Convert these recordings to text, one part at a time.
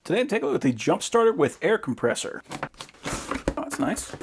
Today, take a look at the jump starter with air compressor. Oh, that's nice.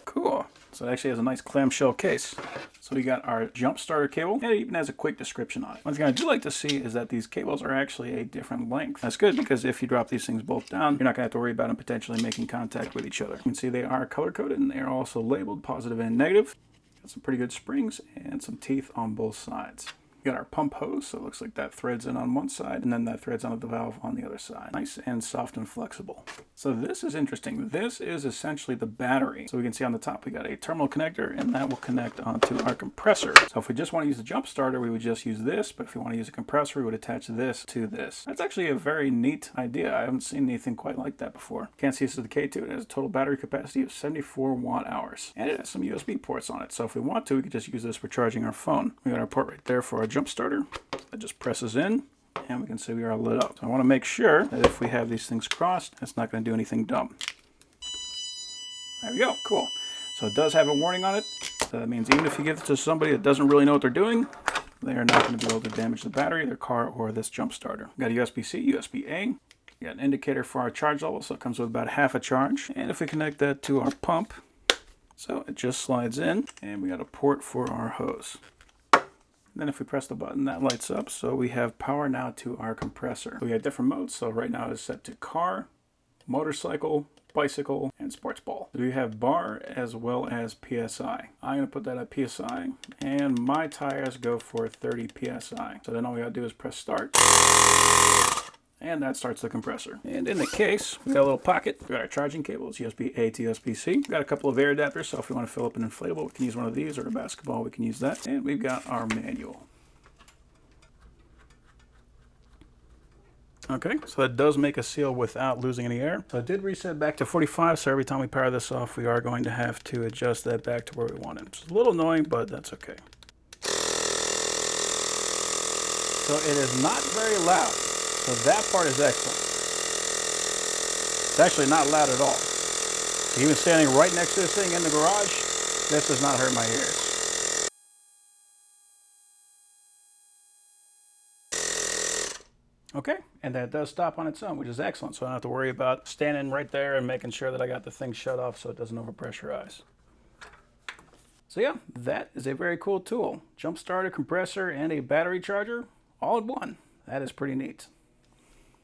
Cool. So it actually has a nice clamshell case. So we got our jump starter cable, and it even has a quick description on it. One thing I do like to see is that these cables are actually a different length. That's good because if you drop these things both down, you're not going to have to worry about them potentially making contact with each other. You can see they are color-coded, and they are also labeled positive and negative. Got some pretty good springs and some teeth on both sides. We got our pump hose, so it looks like that threads in on one side, and then that threads onto the valve on the other side. Nice and soft and flexible. So this is interesting. This is essentially the battery. So we can see on the top we got a terminal connector, and that will connect onto our compressor. So if we just want to use the jump starter, we would just use this, but if we want to use a compressor, we would attach this to this. That's actually a very neat idea. I haven't seen anything quite like that before. Can't see this is the K2. It has a total battery capacity of 74 watt hours, and it has some USB ports on it. So if we want to, we could just use this for charging our phone. We got our port right there for our jump starter. That just presses in, and we can see we are lit up. So I want to make sure that if we have these things crossed, it's not going to do anything dumb. There we go. Cool. So it does have a warning on it. So that means even if you give it to somebody that doesn't really know what they're doing, they are not going to be able to damage the battery, their car, or this jump starter. We got a USB-C, USB-A. We got an indicator for our charge level, so it comes with about half a charge. And if we connect that to our pump, so it just slides in, and we got a port for our hose. Then if we press the button, that lights up, so we have power now to our compressor. We have different modes, so right now it's set to car, motorcycle, bicycle, and sports ball. We have bar as well as PSI. I'm going to put that at PSI, and my tires go for 30 PSI. So then all we got to do is press start, and that starts the compressor. And in the case, we got a little pocket. We got our charging cables, USB-A to USB-C. We got a couple of air adapters, so if we want to fill up an inflatable, we can use one of these, or a basketball, we can use that. And we've got our manual. Okay, so that does make a seal without losing any air. So it did reset back to 45, so every time we power this off, we are going to have to adjust that back to where we want it. It's a little annoying, but that's okay. So it is not very loud. So that part is excellent. It's actually not loud at all. Even standing right next to this thing in the garage, this does not hurt my ears. Okay, and that does stop on its own, which is excellent. So I don't have to worry about standing right there and making sure that I got the thing shut off so it doesn't overpressurize. So yeah, that is a very cool tool. Jump starter, compressor, and a battery charger all in one. That is pretty neat.